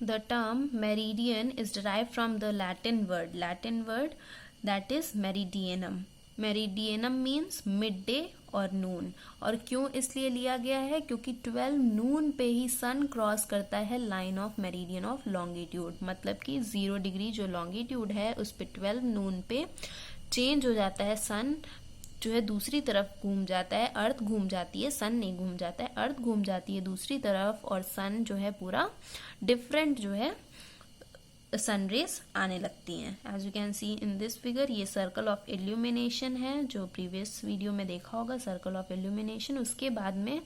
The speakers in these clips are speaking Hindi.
The term meridian is derived from the Latin word that is meridianum. Meridianum means midday और नून. और क्यों इसलिए लिया गया है? क्योंकि 12 नून पे ही सन क्रॉस करता है line of meridian of longitude. मतलब कि 0 डिग्री जो लॉन्गिट्यूड है उस पे 12 नून पे चेंज हो जाता है. सन जो है दूसरी तरफ घूम जाता है, अर्थ घूम जाती है, सन नहीं घूम जाता है, अर्थ घूम जाती है दूसरी तरफ और सन जो है पूरा डिफरेंट जो है सन रेज आने लगती हैं. As you can see in this figure, ये सर्कल ऑफ इल्यूमिनेशन है जो प्रीवियस वीडियो में देखा होगा, सर्कल ऑफ इल्यूमिनेशन. उसके बाद में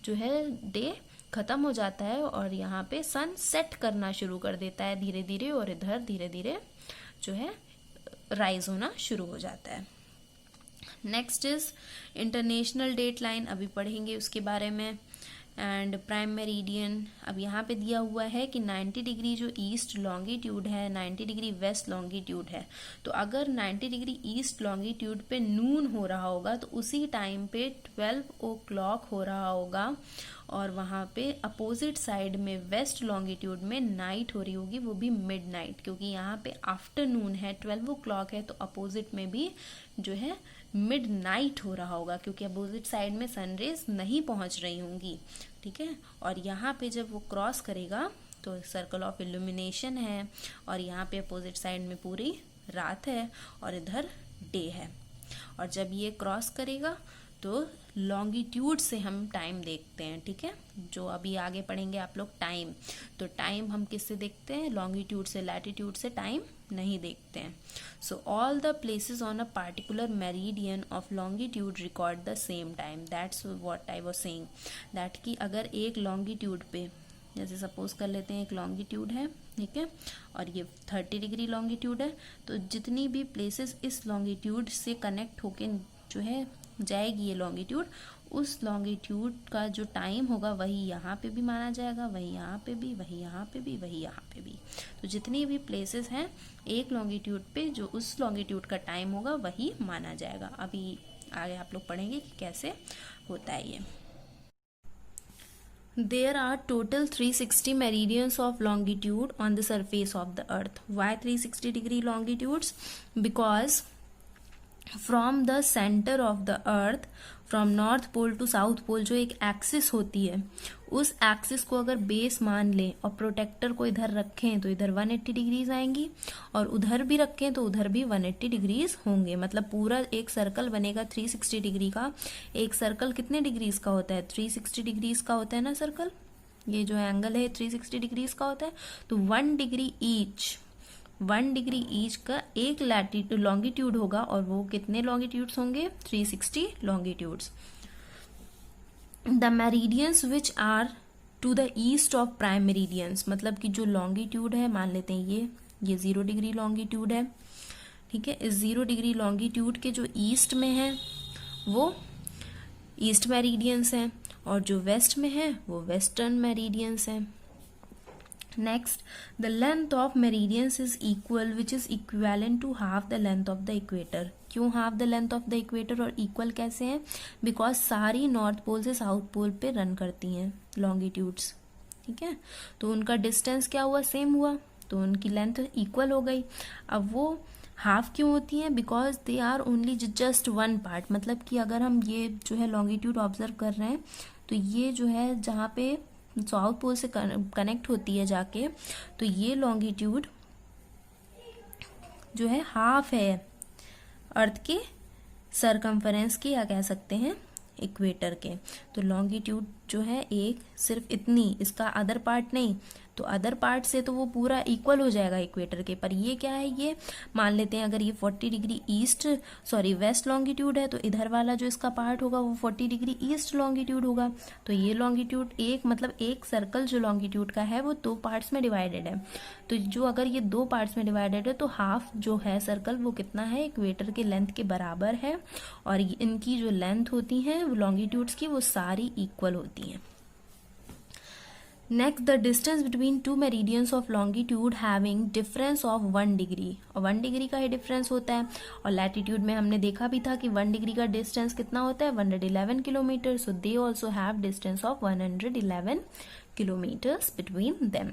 जो है डे खत्म हो जाता है और यहाँ पे सन सेट करना शुरू कर देता है धीरे धीरे और इधर धीरे धीरे जो है राइज होना शुरू हो जाता है. Next is international date line, अभी पढ़ेंगे उसके बारे में. एंड प्राइम मेरिडियन, अब यहाँ पे दिया हुआ है कि 90 डिग्री जो ईस्ट लॉन्गिट्यूड है, 90 डिग्री वेस्ट लॉन्गिट्यूड है. तो अगर 90 डिग्री ईस्ट लॉन्गिट्यूड पे नून हो रहा होगा तो उसी टाइम पे 12 o'clock हो रहा होगा और वहाँ पे अपोजिट साइड में वेस्ट लॉन्गिट्यूड में नाइट हो रही होगी, वो भी मिड नाइट. क्योंकि यहाँ पे आफ्टरनून है, 12 o'clock है, तो अपोजिट में भी जो है मिड नाइट हो रहा होगा क्योंकि अपोजिट साइड में सनरेज नहीं पहुंच रही होंगी. ठीक है. और यहाँ पे जब वो क्रॉस करेगा तो सर्कल ऑफ इल्यूमिनेशन है और यहाँ पे अपोजिट साइड में पूरी रात है और इधर डे है. और जब ये क्रॉस करेगा तो लॉन्गिट्यूड से हम टाइम देखते हैं. ठीक है. जो अभी आगे पढ़ेंगे आप लोग टाइम, तो टाइम हम किससे देखते हैं? लॉन्गिट्यूड से. लैटिट्यूड से टाइम नहीं देखते हैं. So all the places on a particular meridian of longitude record the same time. That's what I was saying, that कि अगर एक लॉन्गिट्यूड पे, जैसे सपोज कर लेते हैं एक लॉन्गिट्यूड है, ठीक है, और ये 30 डिग्री लॉन्गिट्यूड है, तो जितनी भी प्लेसेस इस लॉन्गिट्यूड से कनेक्ट होके जो है जाएगी ये लॉन्गिट्यूड, उस लॉन्गिट्यूड का जो टाइम होगा वही यहाँ पे भी माना जाएगा, वही यहाँ पे भी, वही यहाँ पे भी, वही यहाँ पे भी. तो जितनी भी प्लेसेस हैं एक लॉन्गिट्यूड पे जो उस लॉन्गिट्यूड का टाइम होगा वही माना जाएगा. अभी आगे आप लोग पढ़ेंगे कि कैसे होता है ये. There are total 360 meridians of longitude on the surface of the earth. Why 360 degree longitudes? Because from the centre of the earth, from north pole to south pole जो एक एक्सिस होती है, उस एक्सिस को अगर बेस मान लें और प्रोटेक्टर को इधर रखें तो इधर 180 डिग्रीज आएंगी और उधर भी रखें तो उधर भी 180 डिग्रीज होंगे. मतलब पूरा एक सर्कल बनेगा 360 डिग्री का. एक सर्कल कितने डिग्रीज का होता है? 360 डिग्रीज का होता है ना सर्कल. ये जो एंगल है 360 डिग्रीज का होता है. तो 1 डिग्री ईच का एक लॉन्गिट्यूड होगा और वो कितने लॉन्गिट्यूड्स होंगे? 360 longitudes. The meridians which are to the east of prime meridians, मतलब कि जो लॉन्गिट्यूड है, मान लेते हैं ये 0 डिग्री लॉन्गिट्यूड है. ठीक है. इस 0 डिग्री लॉन्गिट्यूड के जो ईस्ट में है वो ईस्ट मेरिडियंस हैं और जो वेस्ट में है वो वेस्टर्न मेरिडियंस हैं. Next, the length of meridians is equal, which is equivalent to half the length of the equator. क्यों half the length of the equator और equal कैसे हैं? Because सारी नॉर्थ पोल से साउथ पोल पे रन करती हैं लॉन्गिट्यूड्स. ठीक है. तो उनका डिस्टेंस क्या हुआ? सेम हुआ, तो उनकी लेंथ इक्वल हो गई. अब वो हाफ क्यों होती हैं? Because they are only just one part. मतलब कि अगर हम ये जो है लॉन्गिट्यूड ऑब्जर्व कर रहे हैं तो ये जो है जहाँ पे साउथ पोल से कनेक्ट होती है जाके, तो ये लॉन्गिट्यूड जो है हाफ है अर्थ के सरकमफरेंस की, या कह सकते हैं इक्वेटर के. तो लॉन्गिट्यूड जो है एक सिर्फ इतनी, इसका अदर पार्ट नहीं, तो अदर पार्ट से तो वो पूरा इक्वल हो जाएगा इक्वेटर के. पर ये क्या है? ये मान लेते हैं अगर ये 40 डिग्री वेस्ट लॉन्गिट्यूड है तो इधर वाला जो इसका पार्ट होगा वो 40 डिग्री ईस्ट लॉन्गिट्यूड होगा. तो ये लॉन्गिट्यूड एक सर्कल जो लॉन्गिट्यूड का है वो 2 पार्ट्स में डिवाइडेड है. तो जो अगर ये 2 पार्ट्स में डिवाइडेड है तो हाफ जो है सर्कल वो कितना है? इक्वेटर के लेंथ के बराबर है. और इनकी जो लेंथ होती है लॉन्गिट्यूड्स की वो सारी इक्वल होती हैं. Next, the distance between two meridians of longitude having difference of 1 degree. और 1 डिग्री का ही डिफरेंस होता है. और लैटिट्यूड में हमने देखा भी था कि 1 डिग्री का डिस्टेंस कितना होता है? 111 kilometre. So they also have distance of 111 kilometres between them.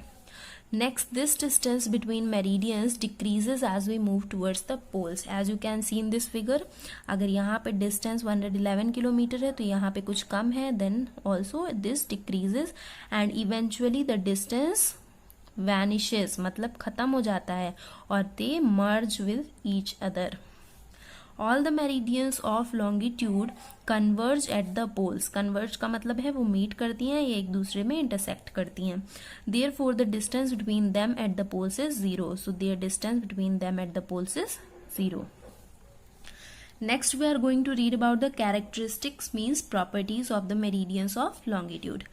Next, this distance between meridians decreases as we move towards the poles. As you can see in this figure, अगर यहाँ पे distance 111 किलोमीटर है तो यहाँ पे कुछ कम है, then also this decreases and eventually the distance vanishes, मतलब खत्म हो जाता है, और they merge with each other. All the meridians of longitude converge at the poles. Converge का मतलब है वो मीट करती हैं, ये एक दूसरे में इंटरसेक्ट करती हैं. Therefore the distance between them at the poles is 0. So their distance between them at the poles is 0. Next we are going to read about the characteristics, means properties of the meridians of longitude.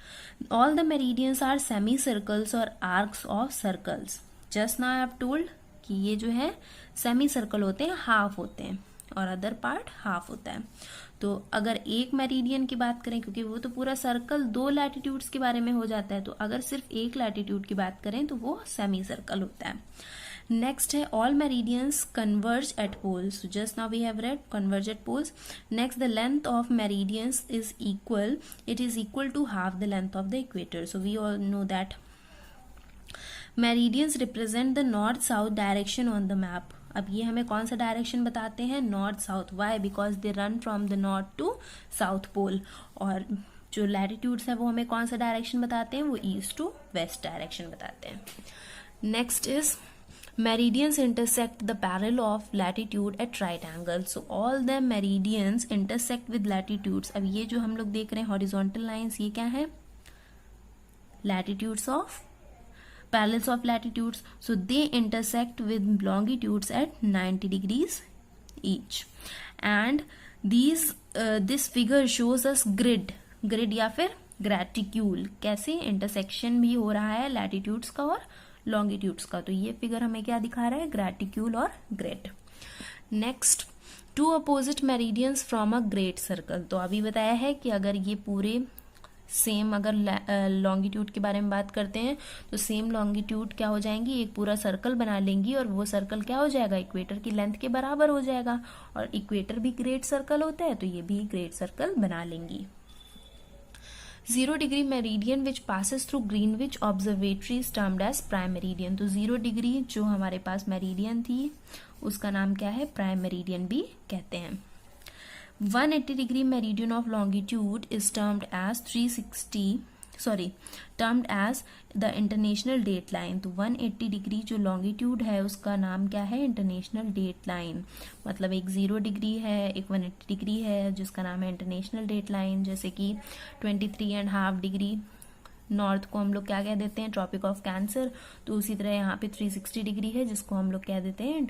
All the meridians are semicircles or arcs of circles. Just now I have told कि ये जो है सेमी सर्कल होते हैं, हाफ होते हैं, और अदर पार्ट हाफ होता है. तो अगर एक मेरिडियन की बात करें, क्योंकि वो तो पूरा सर्कल दो लैटिट्यूड्स के बारे में हो जाता है, तो अगर सिर्फ एक लैटिट्यूड की बात करें तो वो सेमी सर्कल होता है. नेक्स्ट है all meridians converge at poles. Just now we have read converge at poles. Next, the length of meridians is equal, it is equal to half the length of the equator. So we all know that meridians represent the north south direction on the map. अब ये हमें कौन सा डायरेक्शन बताते हैं? North south. Why? Because they run from the north to south pole. और जो लैटिट्यूड्स है वो हमें कौन सा डायरेक्शन बताते हैं? वो ईस्ट टू वेस्ट डायरेक्शन बताते हैं. Next is meridians intersect the parallel of latitude at right angle. So all the meridians intersect with latitudes. अब ये जो हम लोग देख रहे हैं horizontal lines, ये क्या है? Latitudes of parallels of latitudes. So they intersect with longitudes at 90 degrees each. And this figure shows us grid या फिर graticule. कैसे intersection भी हो रहा है latitudes का और longitudes का. तो ये फिगर हमें क्या दिखा रहा है? ग्रेटिक्यूल और grid. Next, two opposite meridians from a great circle. तो अभी बताया है कि अगर ये पूरे सेम, अगर लॉन्गिट्यूड के बारे में बात करते हैं तो सेम लॉन्गिट्यूड क्या हो जाएंगी? एक पूरा सर्कल बना लेंगी, और वो सर्कल क्या हो जाएगा? इक्वेटर की लेंथ के बराबर हो जाएगा. और इक्वेटर भी ग्रेट सर्कल होता है, तो ये भी ग्रेट सर्कल बना लेंगी. 0 degree meridian which passes through Greenwich observatory is termed as prime meridian. तो 0 डिग्री जो हमारे पास मेरिडियन थी उसका नाम क्या है? प्राइम मेरिडियन भी कहते हैं. 180 degree meridian of longitude is termed as the international date line. तो 180 डिग्री जो लॉन्गिट्यूड है उसका नाम क्या है? International date line. मतलब एक 0 डिग्री है, एक 180 डिग्री है जिसका नाम है इंटरनेशनल डेट लाइन. जैसे कि 23.5 डिग्री नॉर्थ को हम लोग क्या कह देते हैं? Tropic of cancer. तो उसी तरह यहाँ पे 360 डिग्री है जिसको हम लोग कह देते हैं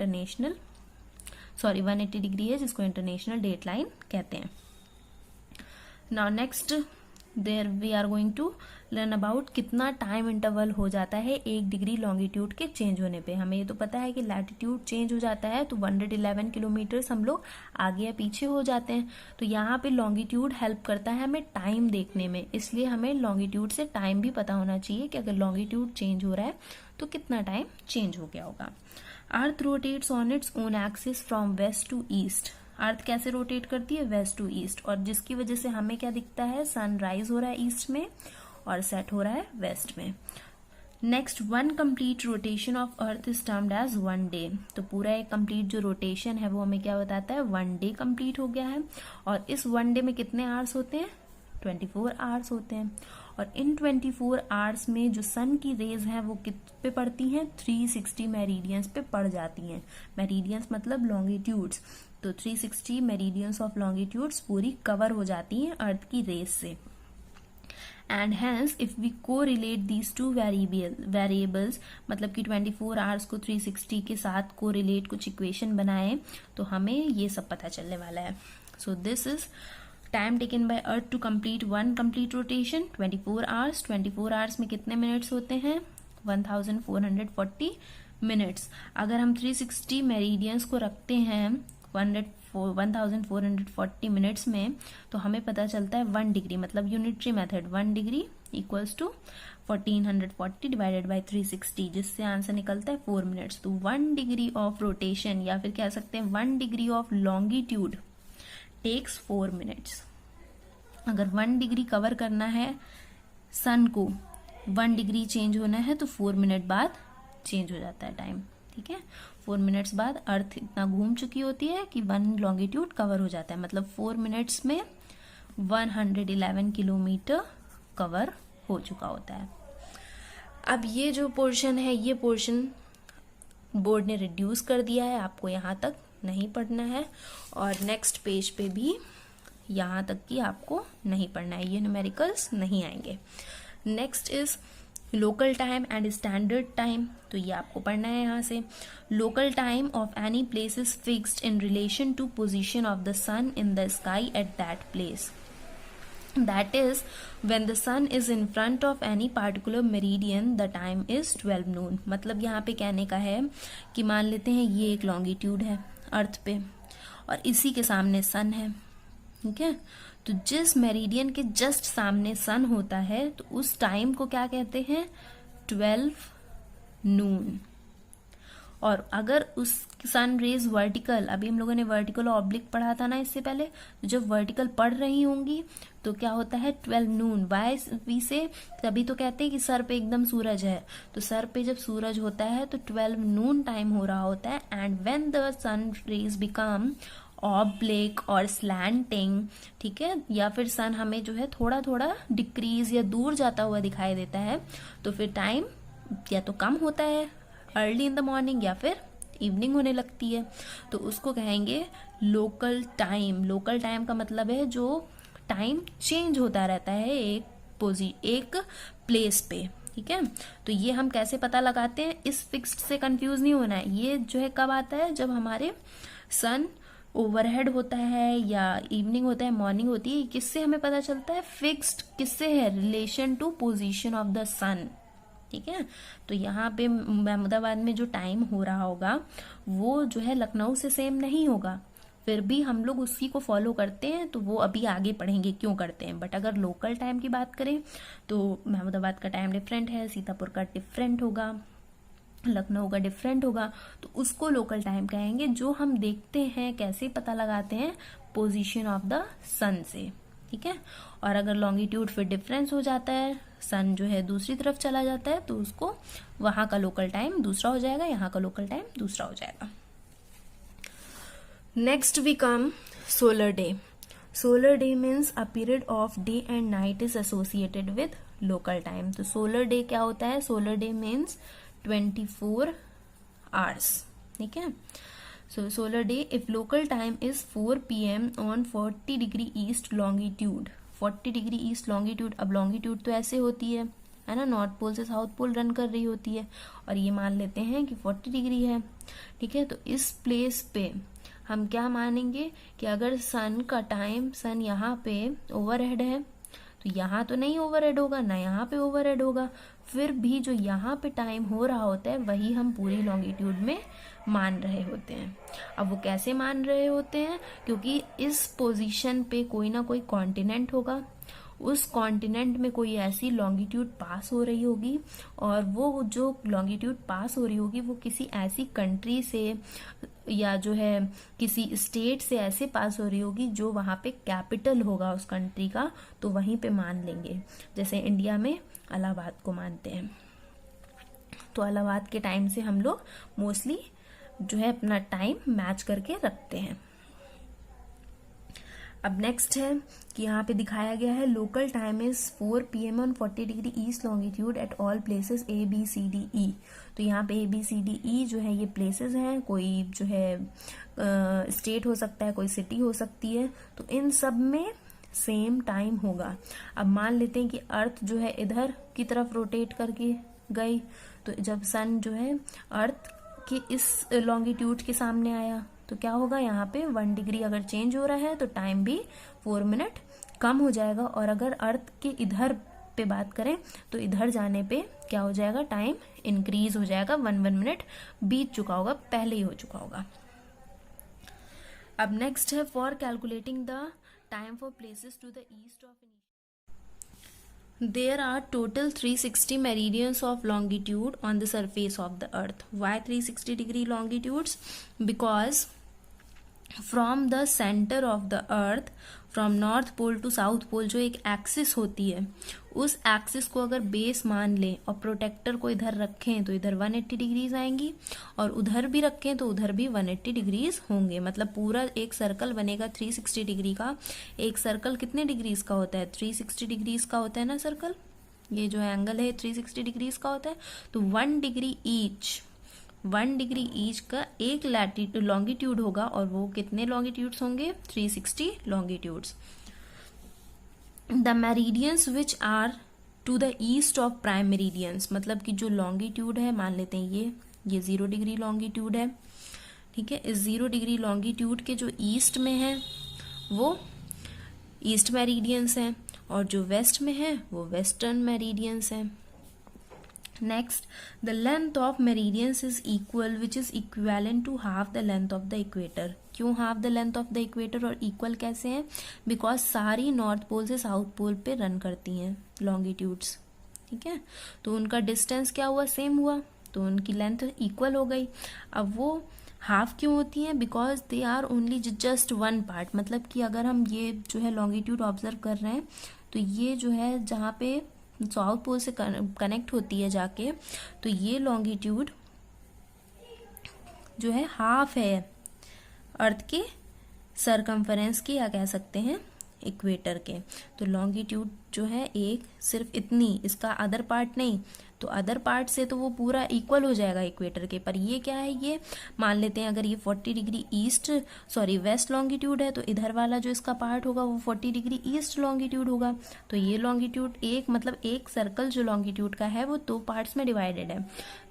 180 डिग्री है जिसको इंटरनेशनल डेट लाइन कहते हैं. Now next, there we are going to learn about कितना टाइम इंटरवल हो जाता है 1 डिग्री लॉन्गिट्यूड के चेंज होने पे. हमें ये तो पता है कि लैटिट्यूड चेंज हो जाता है तो 111 किलोमीटर्स हम लोग आगे या पीछे हो जाते हैं. तो यहाँ पे लॉन्गिट्यूड हेल्प करता है हमें टाइम देखने में, इसलिए हमें लॉन्गिट्यूड से टाइम भी पता होना चाहिए कि अगर लॉन्गिट्यूड चेंज हो रहा है तो कितना टाइम चेंज हो गया होगा. Earth rotates on its own axis from west to east. Earth कैसे रोटेट करती है? West to east. और जिसकी वजह से हमें क्या दिखता है? सनराइज हो रहा है ईस्ट में और सेट हो रहा है वेस्ट में. Next, 1 complete rotation of earth is termed as 1 day. तो पूरा एक कंप्लीट जो रोटेशन है वो हमें क्या बताता है? 1 डे कंप्लीट हो गया है. और इस 1 डे में कितने आवर्स होते हैं? 24 आवर्स होते हैं. और इन 24 आवर्स में जो सन की रेज हैं वो कित पे पड़ती हैं? 360 मेरिडियंस पे पड़ जाती हैं. मेरिडियंस मतलब लॉन्गिट्यूड्स. तो 360 मेरिडियंस ऑफ लॉन्गिट्यूड्स पूरी कवर हो जाती हैं अर्थ की रेज से. एंड हेंस इफ वी को रिलेट दीज टू वेरिएबल्स, मतलब कि 24 आवर्स को 360 के साथ को रिलेट कुछ इक्वेशन बनाए तो हमें ये सब पता चलने वाला है. So this is time taken by earth to complete 1 complete rotation. 24 hours. 24 hours में कितने मिनट्स होते हैं? 1440 मिनट्स. अगर हम 360 मेरिडियंस को रखते हैं 1440 मिनट्स में तो हमें पता चलता है 1 डिग्री, मतलब unitary method, 1 degree equals to 1440 divided by 360, जिससे आंसर निकलता है 4 मिनट्स. तो 1 डिग्री ऑफ रोटेशन या फिर कह सकते हैं 1 degree of longitude takes 4 minutes. अगर 1 डिग्री कवर करना है सन को 1 डिग्री चेंज होना है तो 4 मिनट बाद चेंज हो जाता है टाइम, ठीक है। 4 मिनट्स बाद अर्थ इतना घूम चुकी होती है कि 1 लॉन्गिट्यूड कवर हो जाता है, मतलब 4 मिनट्स में 111 किलोमीटर कवर हो चुका होता है। अब ये जो पोर्शन है, ये पोर्शन बोर्ड ने रिड्यूस कर दिया है, आपको यहाँ तक नहीं पढ़ना है, और नेक्स्ट पेज पे भी यहाँ तक की आपको नहीं पढ़ना है, ये न्यूमेरिकल्स नहीं आएंगे। Next is local time and standard time, तो ये आपको पढ़ना है यहाँ से। Local time of any place is fixed in relation to position of the sun in the sky at that place, that is when the sun is in front of any particular meridian the time is 12 noon। मतलब यहाँ पे कहने का है कि मान लेते हैं ये एक लॉन्गिट्यूड है अर्थ पे और इसी के सामने सन है, ठीक है। तो जिस मेरिडियन के जस्ट सामने सन होता है तो उस टाइम को क्या कहते हैं, 12 नून। और अगर उस सन रेज वर्टिकल, अभी हम लोगों ने वर्टिकल और ऑब्लिक पढ़ा था ना इससे पहले, तो जब वर्टिकल पड़ रही होंगी तो क्या होता है 12 नून। वाई वी से तभी तो कहते हैं कि सर पे एकदम सूरज है, तो सर पे जब सूरज होता है तो 12 नून टाइम हो रहा होता है। And when the sun rays become oblique और स्लैंटिंग, ठीक है, या फिर सन हमें जो है थोड़ा थोड़ा डिक्रीज या दूर जाता हुआ दिखाई देता है, तो फिर टाइम या तो कम होता है अर्ली इन द मॉर्निंग या फिर इवनिंग होने लगती है, तो उसको कहेंगे लोकल टाइम। लोकल टाइम का मतलब है जो टाइम चेंज होता रहता है एक प्लेस पे, ठीक है। तो ये हम कैसे पता लगाते हैं, इस फिक्स्ड से कंफ्यूज नहीं होना है। ये जो है कब आता है, जब हमारे सन ओवरहेड होता है या इवनिंग होता है, मॉर्निंग होती है। किससे हमें पता चलता है, फिक्स्ड किससे है, relation to position of the sun, ठीक है। तो यहाँ पे महमूदाबाद में जो टाइम हो रहा होगा वो जो है लखनऊ से सेम नहीं होगा, फिर भी हम लोग उसी को फॉलो करते हैं, तो वो अभी आगे पढ़ेंगे क्यों करते हैं। बट अगर लोकल टाइम की बात करें तो महमूदाबाद का टाइम डिफरेंट है, सीतापुर का डिफरेंट होगा, लखनऊ का डिफरेंट होगा, तो उसको लोकल टाइम कहेंगे। जो हम देखते हैं कैसे पता लगाते हैं, पोजीशन ऑफ द सन से, ठीक है। और अगर लॉन्गिट्यूड फिर डिफरेंस हो जाता है, सन जो है दूसरी तरफ चला जाता है, तो उसको वहां का लोकल टाइम दूसरा हो जाएगा, यहाँ का लोकल टाइम दूसरा हो जाएगा। Next we come solar day. Solar day means a period of day and night is associated with local time. तो सोलर डे क्या होता है, सोलर डे मीन्स 24 आवर्स, ठीक है। So solar day if local time is 4 PM on 40 degree east longitude, 40 degree east longitude. अब लॉन्गिट्यूड तो ऐसे होती है ना, नॉर्थ पोल से साउथ पोल रन कर रही होती है, और ये मान लेते हैं कि 40 डिग्री है, ठीक है। तो इस प्लेस पे हम क्या मानेंगे कि अगर सन का टाइम, सन यहाँ पे ओवरहेड है, तो यहाँ तो नहीं ओवरहेड होगा, ना यहाँ पे ओवरहेड होगा, फिर भी जो यहाँ पे टाइम हो रहा होता है वही हम पूरी लॉन्गिट्यूड में मान रहे होते हैं। अब वो कैसे मान रहे होते हैं, क्योंकि इस पोजीशन पे कोई ना कोई कॉन्टिनेंट होगा, उस कॉन्टिनेंट में कोई ऐसी लॉन्गिट्यूड पास हो रही होगी, और वो जो लॉन्गिट्यूड पास हो रही होगी वो किसी ऐसी कंट्री से या जो है किसी स्टेट से ऐसे पास हो रही होगी जो वहाँ पे कैपिटल होगा उस कंट्री का, तो वहीं पे मान लेंगे। जैसे इंडिया में इलाहाबाद को मानते हैं, तो इलाहाबाद के टाइम से हम लोग मोस्टली जो है अपना टाइम मैच करके रखते हैं। अब नेक्स्ट है कि यहाँ पे दिखाया गया है local time is 4 PM on 40 degree east longitude at all places ABCDE। तो यहाँ पे ABCDE जो है ये प्लेसेस हैं, कोई जो है स्टेट हो सकता है, कोई सिटी हो सकती है, तो इन सब में सेम टाइम होगा। अब मान लेते हैं कि अर्थ जो है इधर की तरफ रोटेट करके गई, तो जब सन जो है अर्थ के इस लॉन्गिट्यूड के सामने आया तो क्या होगा, यहाँ पे 1 डिग्री अगर चेंज हो रहा है तो टाइम भी 4 मिनट कम हो जाएगा। और अगर अर्थ के इधर पे बात करें तो इधर जाने पे क्या हो जाएगा, टाइम इंक्रीज हो जाएगा, 1 मिनट बीत चुका होगा, पहले ही हो चुका होगा। अब नेक्स्ट है for calculating the time for places to the east of There are total 360 meridians of longitude on the surface of the earth. Why 360 degree longitudes? Because from the center of the earth from north pole to south pole जो एक एक्सिस होती है, उस एक्सिस को अगर बेस मान लें और प्रोटेक्टर को इधर रखें तो इधर 180 डिग्रीज आएंगी, और उधर भी रखें तो उधर भी 180 डिग्रीज होंगे। मतलब पूरा एक सर्कल बनेगा 360 डिग्री का। एक सर्कल कितने डिग्रीज का होता है? 360 डिग्रीज का होता है ना सर्कल। ये जो एंगल है 360 डिग्रीज का होता है। तो 1 डिग्री ईच का एक लॉन्गिट्यूड होगा, और वो कितने लॉन्गिट्यूड्स होंगे? 360 longitudes. The meridians which are to the east of prime meridians, मतलब कि जो लॉन्गिट्यूड है, मान लेते हैं ये 0 डिग्री लॉन्गिट्यूड है, ठीक है। इस 0 डिग्री लॉन्गिट्यूड के जो ईस्ट में है वो ईस्ट मेरिडियंस है, और जो वेस्ट में है वो वेस्टर्न मेरिडियंस है। Next, the length of meridians is equal which is equivalent to half the length of the equator. क्यों half the length of the equator और इक्वल कैसे हैं? बिकॉज सारी नॉर्थ पोल से साउथ पोल पे रन करती हैं लॉन्गिट्यूड्स, ठीक है। तो उनका डिस्टेंस क्या हुआ? सेम हुआ, तो उनकी लेंथ इक्वल हो गई। अब वो हाफ क्यों होती हैं? Because they are only just one part. मतलब कि अगर हम ये जो है लॉन्गिट्यूड ऑब्जर्व कर रहे हैं, तो ये जो है जहाँ पे साउथ पोल से कनेक्ट होती है जाके, तो ये लॉन्गिट्यूड जो है हाफ है अर्थ के सरकमफरेंस की, या कह सकते हैं इक्वेटर के। तो लॉन्गिट्यूड जो है एक सिर्फ इतनी, इसका अदर पार्ट नहीं, तो अदर पार्ट से तो वो पूरा इक्वल हो जाएगा इक्वेटर के। पर ये क्या है? ये मान लेते हैं अगर ये 40 डिग्री वेस्ट लॉन्गिट्यूड है, तो इधर वाला जो इसका पार्ट होगा वो 40 डिग्री ईस्ट लॉन्गिट्यूड होगा। तो ये लॉन्गिट्यूड एक सर्कल जो लॉन्गिट्यूड का है वो 2 पार्ट्स में डिवाइडेड है।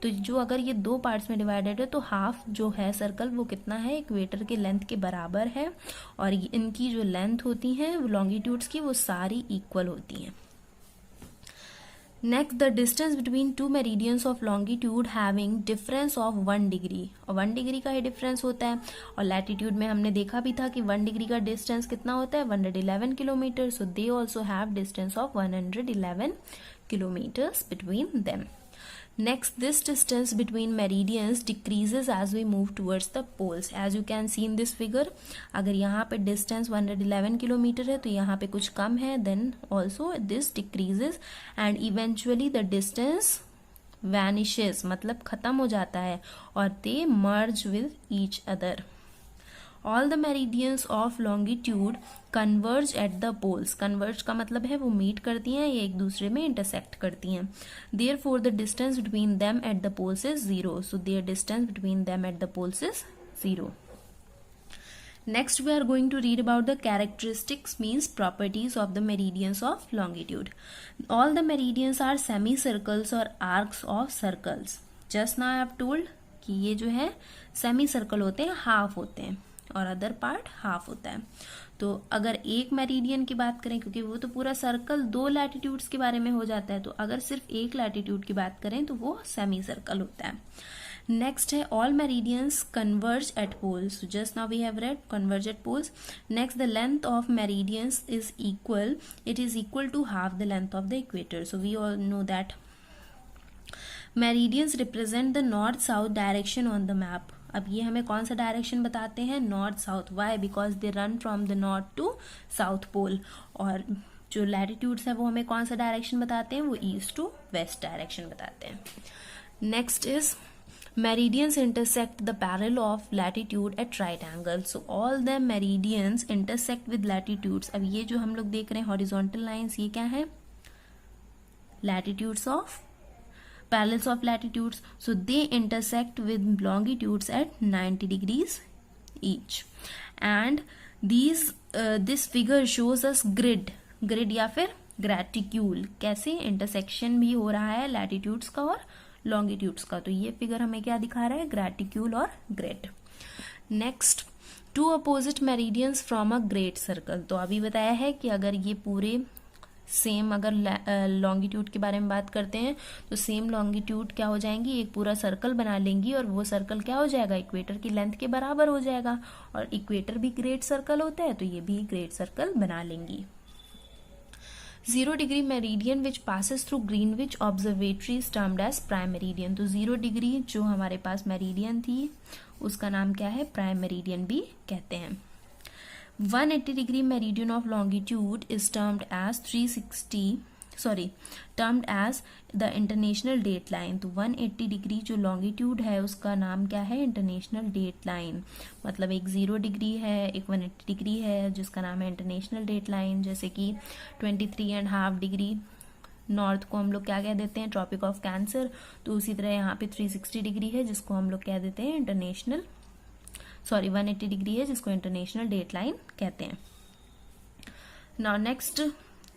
तो जो अगर ये 2 पार्ट्स में डिवाइडेड है, तो हाफ जो है सर्कल वो कितना है? इक्वेटर के लेंथ के बराबर है, और इनकी जो लेंथ होती है लॉन्गिट्यूड्स की वो सारी इक्वल होती हैं। Next, the distance between 2 meridians of longitude having difference of 1 degree, और 1 डिग्री का ही डिफरेंस होता है। और लैटिट्यूड में हमने देखा भी था कि 1 डिग्री का डिस्टेंस कितना होता है? 111 kilometre. So they also have distance of 111 kilometres between them. Next, this distance between meridians decreases as we move towards the poles. As you can see in this figure, अगर यहाँ पे distance 111 किलोमीटर है तो यहाँ पे कुछ कम है, then also this decreases and eventually the distance vanishes, मतलब खत्म हो जाता है, और they merge with each other. All the meridians of longitude converge at the poles. Converge का मतलब है वो मीट करती हैं या एक दूसरे में इंटरसेक्ट करती हैं. Therefore, the distance between them at the poles is 0. So, their distance between them at the poles is 0. Next, we are going to read about the characteristics, means properties of the meridians of longitude. All the meridians are semicircles or arcs of circles. Just now I have told कि ये जो है semicircle होते हैं, हाफ होते हैं, और अदर पार्ट हाफ होता है. तो अगर एक मेरिडियन की बात करें, क्योंकि वो तो पूरा सर्कल 2 लैटिट्यूड्स के बारे में हो जाता है, तो अगर सिर्फ एक लैटिट्यूड की बात करें तो वो सेमी सर्कल होता है. नेक्स्ट है all meridians converge at poles. Just now we have read converge at poles. Next, the length of meridians is equal, it is equal to half the length of the equator. So we all know that meridians represent the north south direction on the map. अब ये हमें कौन सा डायरेक्शन बताते हैं? North south. Why? Because they run from the north to south pole. और जो लैटिट्यूड्स है वो हमें कौन सा डायरेक्शन बताते हैं? वो ईस्ट टू वेस्ट डायरेक्शन बताते हैं. Next is meridians intersect the parallel of latitude at right angle. So all the meridians intersect with latitudes. अब ये जो हम लोग देख रहे हैं horizontal lines, ये क्या है? Latitudes of parallels of latitudes. So they intersect with longitudes at 90 degrees each. And this figure shows us grid या फिर graticule. कैसे intersection भी हो रहा है latitudes का और लॉन्गिट्यूड्स का. तो ये फिगर हमें क्या दिखा रहा है? ग्रेटिक्यूल और grid. Next, 2 opposite meridians from a great circle. तो अभी बताया है कि अगर ये पूरे सेम, अगर लॉन्गिट्यूड के बारे में बात करते हैं तो सेम लॉन्गिट्यूड क्या हो जाएंगी? एक पूरा सर्कल बना लेंगी, और वो सर्कल क्या हो जाएगा? इक्वेटर की लेंथ के बराबर हो जाएगा. और इक्वेटर भी ग्रेट सर्कल होता है, तो ये भी ग्रेट सर्कल बना लेंगी. 0 degree meridian which passes through Greenwich observatory is termed as prime meridian. तो 0 डिग्री जो हमारे पास मेरिडियन थी उसका नाम क्या है? प्राइम मेरिडियन भी कहते हैं. 180 degree meridian of longitude is termed as termed as the international date line। तो 180 डिग्री जो लॉन्गिट्यूड है उसका नाम क्या है? International date line. मतलब एक 0 डिग्री है, एक 180 डिग्री है जिसका नाम है इंटरनेशनल डेट लाइन। जैसे कि 23.5 डिग्री नॉर्थ को हम लोग क्या कह देते हैं? Tropic of cancer. तो उसी तरह यहाँ पे 360 डिग्री है जिसको हम लोग कह देते हैं 180 डिग्री है जिसको इंटरनेशनल डेट लाइन कहते हैं। Now next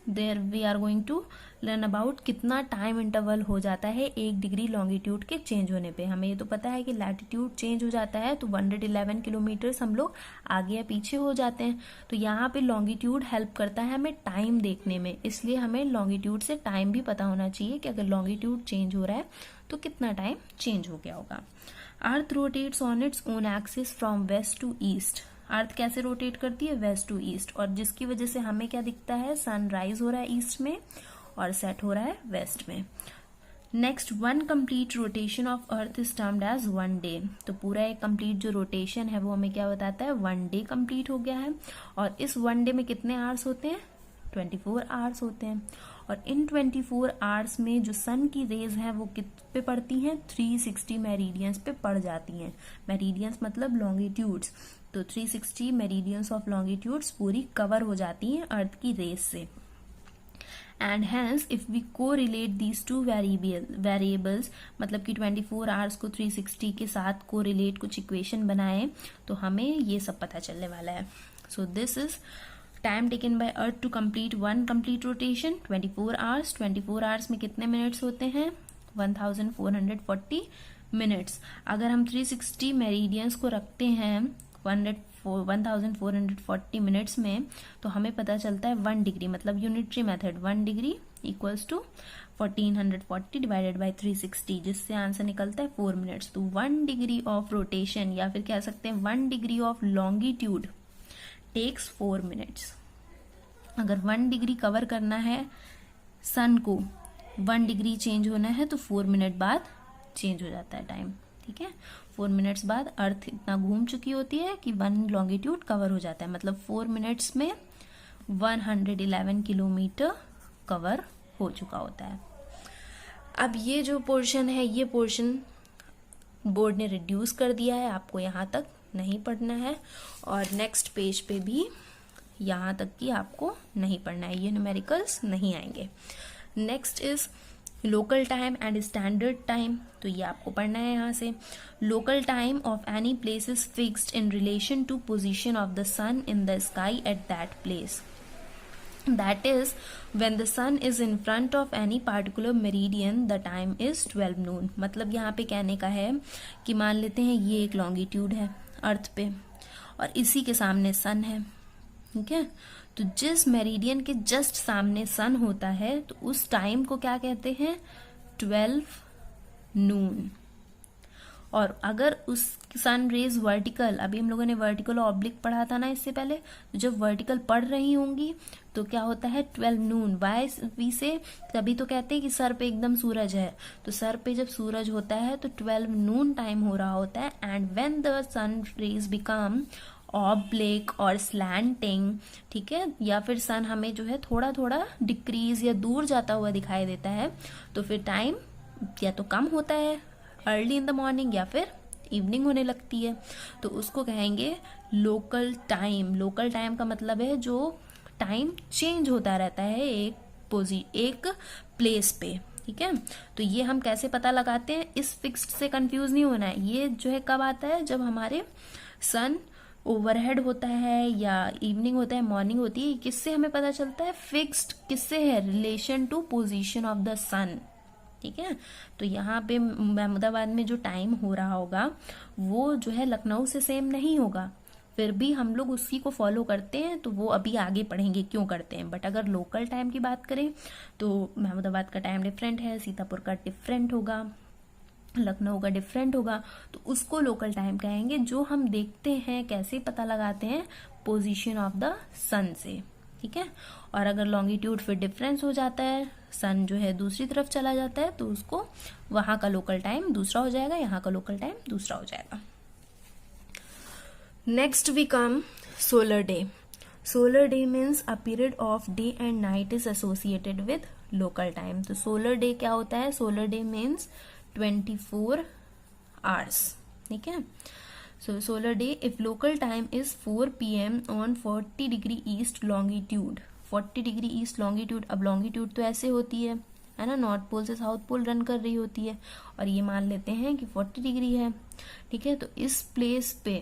there we are going to learn about कितना टाइम इंटरवल हो जाता है 1 डिग्री लॉन्गिट्यूड के चेंज होने पे। हमें ये तो पता है कि लैटिट्यूड चेंज हो जाता है तो 111 किलोमीटर्स हम लोग आगे या पीछे हो जाते हैं। तो यहाँ पे लॉन्गिट्यूड हेल्प करता है हमें टाइम देखने में, इसलिए हमें लॉन्गिट्यूड से टाइम भी पता होना चाहिए कि अगर लॉन्गिट्यूड चेंज हो रहा है तो कितना टाइम चेंज हो गया होगा। Earth rotates on its own axis from west to east. Earth कैसे रोटेट करती है? वेस्ट टू ईस्ट, और जिसकी वजह से हमें क्या दिखता है? सन राइज हो रहा है ईस्ट में और सेट हो रहा है वेस्ट में। Next, 1 complete rotation of earth is termed as 1 day. तो पूरा एक कंप्लीट जो रोटेशन है वो हमें क्या बताता है? 1 डे कंप्लीट हो गया है। और इस 1 डे में कितने आवर्स होते हैं? 24 आवर्स होते हैं। और इन 24 आवर्स में जो सन की रेज हैं वो कित पे पड़ती हैं? 360 मेरिडियंस पे पड़ जाती हैं। मेरिडियंस मतलब लॉन्गिट्यूड्स। तो 360 मेरिडियंस ऑफ लॉन्गिट्यूड्स पूरी कवर हो जाती हैं अर्थ की रेज से। एंड हेंस इफ वी को रिलेट दीज टू वेरिएबल्स, मतलब कि 24 आवर्स को 360 के साथ को रिलेट कुछ इक्वेशन बनाए तो हमें ये सब पता चलने वाला है। So this is time taken by earth to complete 1 complete rotation, 24 hours. 24 hours में कितने मिनट्स होते हैं? 1440 मिनट्स। अगर हम 360 मेरिडियंस को रखते हैं 1440 मिनट्स में तो हमें पता चलता है 1 डिग्री, मतलब unitary method 1 degree equals to 1440 divided by 360, जिससे आंसर निकलता है 4 मिनट्स। तो 1 डिग्री ऑफ रोटेशन या फिर कह सकते हैं 1 degree of longitude takes 4 minutes. अगर 1 डिग्री कवर करना है सन को, 1 डिग्री चेंज होना है तो 4 मिनट बाद चेंज हो जाता है टाइम। ठीक है, 4 मिनट्स बाद अर्थ इतना घूम चुकी होती है कि 1 लॉन्गिट्यूड कवर हो जाता है। मतलब 4 मिनट्स में 111 किलोमीटर कवर हो चुका होता है। अब ये जो पोर्शन है, ये पोर्शन बोर्ड ने रिड्यूस कर दिया है, आपको यहाँ तक नहीं पढ़ना है और नेक्स्ट पेज पे भी यहाँ तक की आपको नहीं पढ़ना है, ये न्यूमेरिकल्स नहीं आएंगे। Next is local time and standard time. तो ये आपको पढ़ना है यहाँ से। Local time of any place is fixed in relation to position of the sun in the sky at that place. That is, when the sun is in front of any particular meridian, the time is 12 noon। मतलब यहाँ पे कहने का है कि मान लेते हैं ये एक लॉन्गिट्यूड है अर्थ पे और इसी के सामने सन है। ठीक है, तो जिस मेरिडियन के जस्ट सामने सन होता है तो उस टाइम को क्या कहते हैं? 12 नून। और अगर उस सन रेज वर्टिकल, अभी हम लोगों ने वर्टिकल और ऑब्लिक पढ़ा था ना इससे पहले, तो जब वर्टिकल पड़ रही होंगी तो क्या होता है? 12 नून। वाई वी से तभी तो कहते हैं कि सर पे एकदम सूरज है, तो सर पे जब सूरज होता है तो 12 नून टाइम हो रहा होता है। And when the sun rays become oblique और स्लैंटिंग, ठीक है, या फिर सन हमें जो है थोड़ा थोड़ा डिक्रीज या दूर जाता हुआ दिखाई देता है तो फिर टाइम या तो कम होता है अर्ली इन द मॉर्निंग या फिर इवनिंग होने लगती है, तो उसको कहेंगे लोकल टाइम। लोकल टाइम का मतलब है जो टाइम चेंज होता रहता है एक प्लेस पे। ठीक है, तो ये हम कैसे पता लगाते हैं? इस फिक्स्ड से कंफ्यूज नहीं होना है। ये जो है कब आता है? जब हमारे सन ओवरहेड होता है या इवनिंग होता है, मॉर्निंग होती है। किससे हमें पता चलता है? फिक्स्ड किससे है? Relation to position of the sun. ठीक है, तो यहाँ पे महमूदाबाद में जो टाइम हो रहा होगा वो जो है लखनऊ से सेम नहीं होगा, फिर भी हम लोग उसी को फॉलो करते हैं, तो वो अभी आगे पढ़ेंगे क्यों करते हैं। बट अगर लोकल टाइम की बात करें तो महमूदाबाद का टाइम डिफरेंट है, सीतापुर का डिफरेंट होगा, लखनऊ का डिफरेंट होगा, तो उसको लोकल टाइम कहेंगे। जो हम देखते हैं कैसे पता लगाते हैं? पोजीशन ऑफ द सन से। ठीक है, और अगर लॉन्गिट्यूड फिर डिफरेंस हो जाता है, सन जो है दूसरी तरफ चला जाता है, तो उसको वहां का लोकल टाइम दूसरा हो जाएगा, यहाँ का लोकल टाइम दूसरा हो जाएगा। Next we come solar day. Solar day means a period of day and night is associated with local time. तो सोलर डे क्या होता है? सोलर डे मीन्स 24 आवर्स, ठीक है। So solar day if local time is 4 PM on 40 degree east longitude, 40 degree east longitude. अब लॉन्गिट्यूड तो ऐसे होती है ना, नॉर्थ पोल से साउथ पोल रन कर रही होती है, और ये मान लेते हैं कि 40 डिग्री है, ठीक है। तो इस प्लेस पे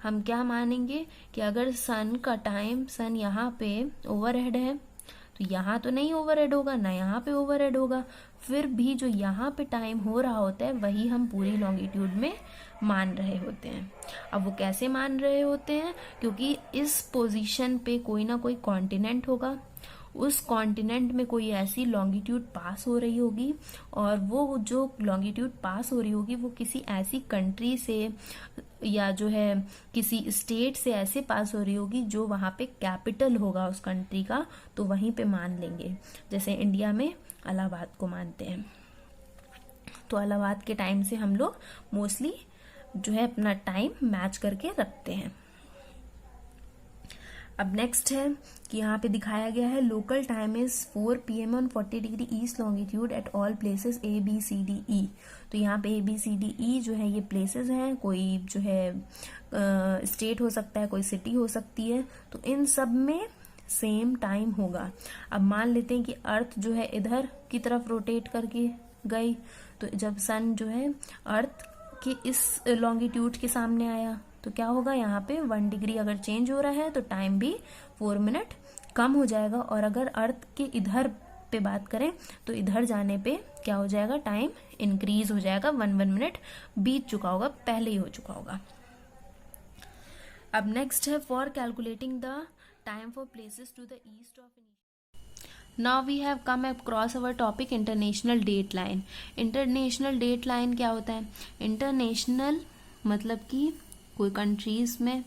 हम क्या मानेंगे कि अगर सन का टाइम, सन यहाँ पे ओवरहेड है, तो यहाँ तो नहीं ओवरहेड होगा, ना यहाँ पे ओवरहेड होगा, फिर भी जो यहाँ पे टाइम हो रहा होता है वही हम पूरी लॉन्गिट्यूड में मान रहे होते हैं। अब वो कैसे मान रहे होते हैं? क्योंकि इस पोजीशन पे कोई ना कोई कॉन्टिनेंट होगा, उस कॉन्टिनेंट में कोई ऐसी लॉन्गिट्यूड पास हो रही होगी, और वो जो लॉन्गिट्यूड पास हो रही होगी वो किसी ऐसी कंट्री से या जो है किसी स्टेट से ऐसे पास हो रही होगी जो वहाँ पे कैपिटल होगा उस कंट्री का, तो वहीं पे मान लेंगे। जैसे इंडिया में इलाहाबाद को मानते हैं, तो इलाहाबाद के टाइम से हम लोग मोस्टली जो है अपना टाइम मैच करके रखते हैं। अब नेक्स्ट है कि यहाँ पे दिखाया गया है local time is 4 PM on 40 degree east longitude at all places ABCDE। तो यहाँ पे ABCDE जो है ये प्लेसेस हैं, कोई जो है स्टेट हो सकता है, कोई सिटी हो सकती है, तो इन सब में सेम टाइम होगा। अब मान लेते हैं कि अर्थ जो है इधर की तरफ रोटेट करके गई, तो जब सन जो है अर्थ के इस लॉन्गिट्यूड के सामने आया तो क्या होगा, यहाँ पे 1 डिग्री अगर चेंज हो रहा है तो टाइम भी 4 मिनट कम हो जाएगा। और अगर अर्थ के इधर पे बात करें तो इधर जाने पे क्या हो जाएगा, टाइम इंक्रीज हो जाएगा, 1 मिनट बीत चुका होगा, पहले ही हो चुका होगा। अब नेक्स्ट है for calculating the time for places to the east of. Now we have come across our topic international date line. International date line क्या होता है? इंटरनेशनल मतलब कि कोई कंट्रीज में,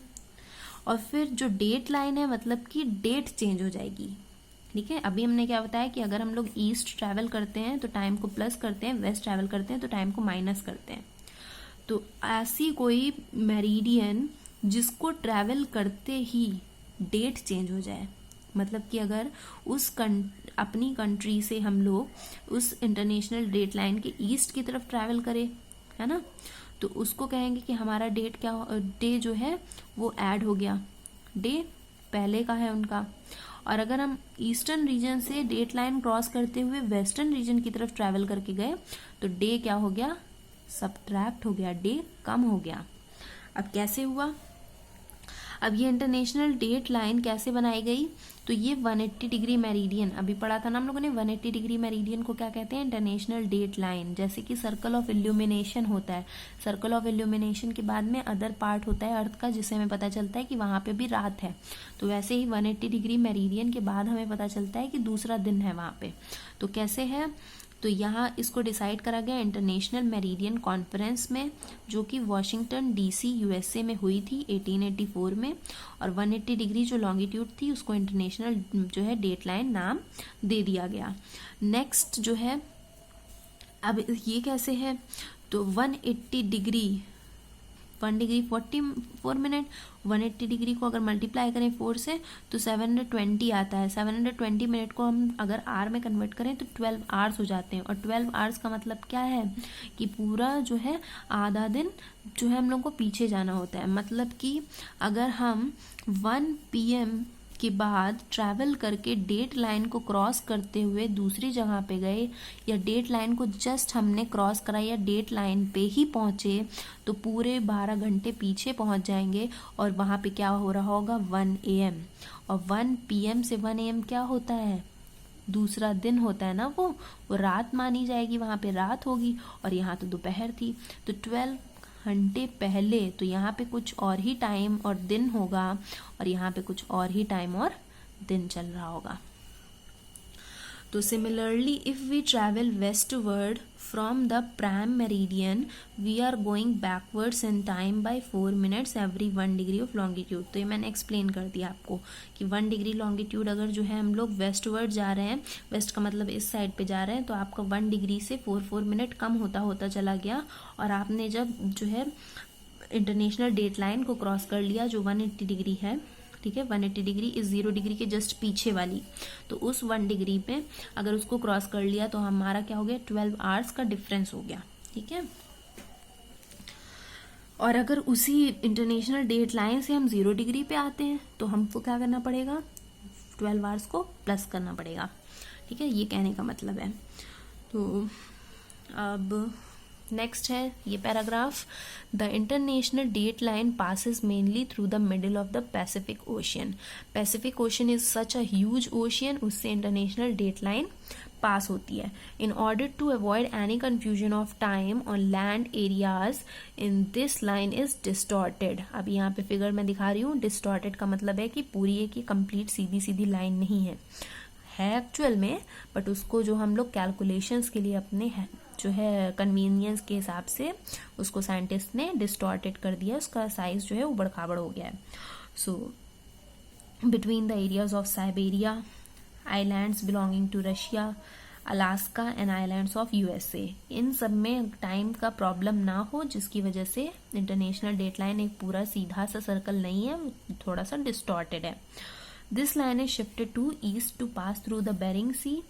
और फिर जो डेट लाइन है मतलब कि डेट चेंज हो जाएगी, ठीक है। अभी हमने क्या बताया कि अगर हम लोग ईस्ट ट्रैवल करते हैं तो टाइम को प्लस करते हैं, वेस्ट ट्रैवल करते हैं तो टाइम को माइनस करते हैं। तो ऐसी कोई मेरिडियन जिसको ट्रैवल करते ही डेट चेंज हो जाए, मतलब कि अगर अपनी कंट्री से हम लोग उस इंटरनेशनल डेट लाइन के ईस्ट की तरफ ट्रैवल करें, है ना, तो उसको कहेंगे कि हमारा डे जो है वो ऐड हो गया, डे पहले का है उनका। और अगर हम ईस्टर्न रीजन से डेट लाइन क्रॉस करते हुए वेस्टर्न रीजन की तरफ ट्रैवल करके गए तो डे क्या हो गया, सबट्रैक्ट हो गया, डे कम हो गया। अब कैसे हुआ? अब ये इंटरनेशनल डेट लाइन कैसे बनाई गई? तो ये 180 डिग्री मेरिडियन, अभी पढ़ा था ना हम लोगों ने, 180 डिग्री मेरिडियन को क्या कहते हैं? International date line. जैसे कि सर्कल ऑफ इल्यूमिनेशन होता है, सर्कल ऑफ इल्यूमिनेशन के बाद में अदर पार्ट होता है अर्थ का, जिससे हमें पता चलता है कि वहाँ पे भी रात है। तो वैसे ही 180 डिग्री मेरिडियन के बाद हमें पता चलता है कि दूसरा दिन है वहाँ पे। तो कैसे है? तो यहाँ इसको डिसाइड करा गया इंटरनेशनल मेरिडियन कॉन्फ्रेंस में, जो कि वॉशिंगटन DC USA में हुई थी 1884 में। और 180 डिग्री जो लॉन्गिट्यूड थी उसको इंटरनेशनल जो है डेट लाइन नाम दे दिया गया। नेक्स्ट जो है, अब ये कैसे है? तो 180 डिग्री 1 डिग्री 44 मिनट, 180 डिग्री को अगर मल्टीप्लाई करें 4 से तो 720 आता है। 720 मिनट को हम अगर आर में कन्वर्ट करें तो 12 आवर्स हो जाते हैं। और 12 आवर्स का मतलब क्या है कि पूरा जो है आधा दिन जो है हम लोग को पीछे जाना होता है। मतलब कि अगर हम 1 PM के बाद ट्रैवल करके डेट लाइन को क्रॉस करते हुए दूसरी जगह पे गए, या डेट लाइन को जस्ट हमने क्रॉस करा या डेट लाइन पे ही पहुँचे, तो पूरे 12 घंटे पीछे पहुँच जाएंगे। और वहाँ पे क्या हो रहा होगा, 1 AM। और 1 PM से 1 AM क्या होता है? दूसरा दिन होता है ना, वो रात मानी जाएगी, वहाँ पे रात होगी, और यहाँ तो दोपहर थी। तो 12 घंटे पहले तो यहाँ पे कुछ और ही टाइम और दिन होगा, और यहाँ पे कुछ और ही टाइम और दिन चल रहा होगा। तो similarly if we travel westward from the prime meridian we are going backwards in time by 4 minutes every 1 degree of longitude. तो ये मैंने एक्सप्लेन कर दिया आपको कि 1 डिग्री लॉन्गिट्यूड अगर जो है हम लोग वेस्टवर्ड जा रहे हैं, वेस्ट का मतलब इस साइड पे जा रहे हैं, तो आपका 1 डिग्री से 4 मिनट कम होता होता चला गया। और आपने जब जो है इंटरनेशनल डेट लाइन को क्रॉस कर लिया जो 180 डिग्री है, ठीक है। 180 डिग्री इस 0 डिग्री के जस्ट पीछे वाली, तो उस 1 डिग्री पे अगर उसको क्रॉस कर लिया तो हमारा क्या हो गया, 12 आवर्स का डिफरेंस हो गया, ठीक है। और अगर उसी इंटरनेशनल डेट लाइन से हम 0 डिग्री पे आते हैं तो हमको क्या करना पड़ेगा, 12 आवर्स को प्लस करना पड़ेगा, ठीक है। ये कहने का मतलब है। तो अब नेक्स्ट है ये paragraph, the international date line passes mainly through the middle of the Pacific Ocean. Pacific Ocean is such a huge ocean, उससे इंटरनेशनल डेट लाइन पास होती है। In order to avoid any confusion of time on land areas in this line is distorted. अब यहाँ पे फिगर में दिखा रही हूँ, डिस्टॉर्टेड का मतलब है कि पूरी एक ही कंप्लीट सीधी सीधी लाइन नहीं है एक्चुअल में, बट उसको जो हम लोग कैलकुलेशंस के लिए अपने जो है कन्वीनियंस के हिसाब से उसको साइंटिस्ट ने डिस्टॉर्टेड कर दिया, उसका साइज जो है उबड़ खाबड़ हो गया है। So between the areas of Siberia, islands belonging to Russia, Alaska and islands of USA, इन सब में टाइम का प्रॉब्लम ना हो, जिसकी वजह से इंटरनेशनल डेट लाइन एक पूरा सीधा सा सर्कल नहीं है, थोड़ा सा डिस्टॉर्टेड है। This line is shifted to east to pass through the Bering Sea,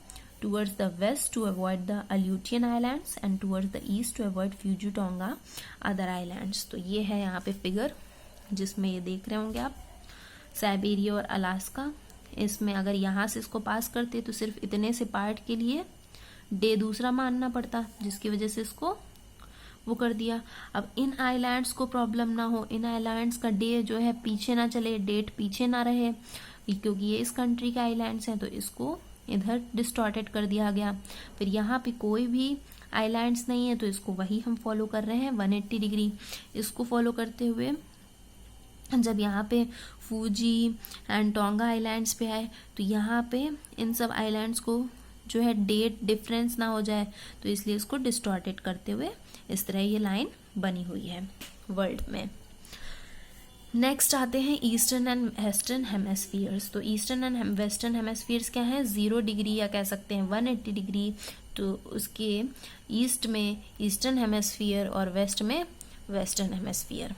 towards the west to avoid the Aleutian Islands and towards the east to avoid Fiji, Tonga, other islands। तो ये है यहाँ पे फिगर जिसमें ये देख रहे होंगे आप, साइबेरिया और अलास्का। इसमें अगर यहाँ से इसको पास करते तो सिर्फ इतने से पार्ट के लिए डे दूसरा मानना पड़ता, जिसकी वजह से इसको वो कर दिया। अब इन आइलैंड्स को प्रॉब्लम ना हो, इन आइलैंड्स का डे जो है पीछे ना चले, डेट पीछे ना रहे, क्योंकि ये इस कंट्री के आइलैंड्स हैं, तो इसको इधर डिस्टॉर्टेड कर दिया गया। फिर यहाँ पे कोई भी आइलैंड्स नहीं है तो इसको वही हम फॉलो कर रहे हैं 180 डिग्री। इसको फॉलो करते हुए जब यहाँ पे फूजी एंड टोंगा आइलैंड्स पे आए तो यहाँ पे इन सब आइलैंड्स को जो है डेट डिफरेंस ना हो जाए, तो इसलिए इसको डिस्टॉर्टेड करते हुए इस तरह ये लाइन बनी हुई है वर्ल्ड में। नेक्स्ट आते हैं ईस्टर्न एंड वेस्टर्न हेमिस्फीयर्स। तो ईस्टर्न एंड वेस्टर्न हेमिस्फीयर्स क्या है, 0 डिग्री या कह सकते हैं 180 डिग्री। तो उसके ईस्ट में ईस्टर्न हेमिस्फीयर और वेस्ट में western hemisphere.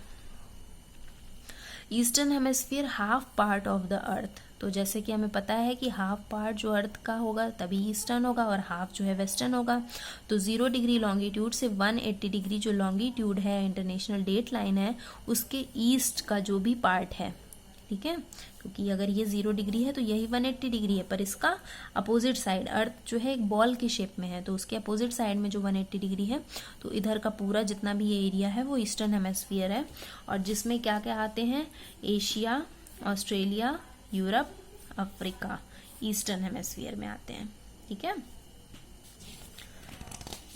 Eastern hemisphere half part of the अर्थ, तो जैसे कि हमें पता है कि हाफ पार्ट जो अर्थ का होगा तभी ईस्टर्न होगा और हाफ जो है वेस्टर्न होगा। तो 0 डिग्री लॉन्गिट्यूड से 180 डिग्री जो लॉन्गिट्यूड है इंटरनेशनल डेट लाइन है उसके ईस्ट का जो भी पार्ट है, ठीक है, क्योंकि अगर ये 0 डिग्री है तो यही 180 डिग्री है, पर इसका अपोजिट साइड, अर्थ जो है एक बॉल के शेप में है तो उसके अपोजिट साइड में जो 180 डिग्री है, तो इधर का पूरा जितना भी ये एरिया है वो ईस्टर्न हेमिस्फीयर है। और जिसमें क्या क्या आते हैं, Asia, Australia, Europe, Africa eastern hemisphere में आते हैं, ठीक है।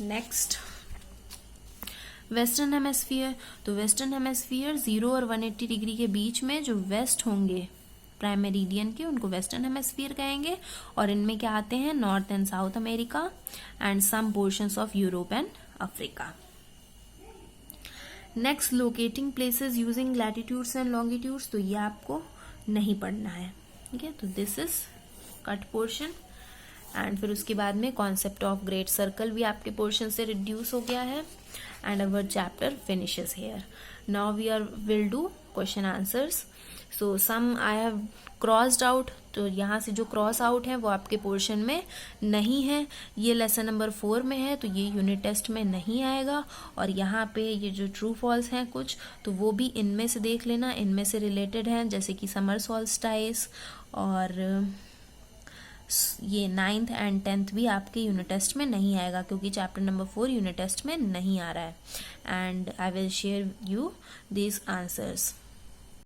Next western hemisphere. तो वेस्टर्न हेमिस्फीयर 0 और 180 डिग्री के बीच में जो वेस्ट होंगे प्राइम मेरिडियन के, उनको वेस्टर्न हेमिस्फीयर कहेंगे। और इनमें क्या आते हैं, north and south America and some portions of Europe and Africa. Next locating places using latitudes and longitudes, तो ये आपको नहीं पढ़ना है, ठीक है। तो this is cut portion and फिर उसके बाद में कॉन्सेप्ट ऑफ ग्रेट सर्कल भी आपके पोर्शन से रिड्यूस हो गया है and our chapter finishes here. Now we will do question answers. So some I have crossed out, तो यहाँ से जो क्रॉस आउट है वो आपके पोर्शन में नहीं है, ये लेसन नंबर 4 में है तो ये यूनिट टेस्ट में नहीं आएगा। और यहाँ पे ये जो ट्रू फॉल्स हैं कुछ, तो वो भी इनमें से देख लेना, इनमें से रिलेटेड हैं, जैसे कि समर सॉल्स्टाइस और ये 9th एंड 10th भी आपके यूनिट टेस्ट में नहीं आएगा क्योंकि चैप्टर नंबर 4 यूनिट टेस्ट में नहीं आ रहा है। And I will share you these answers.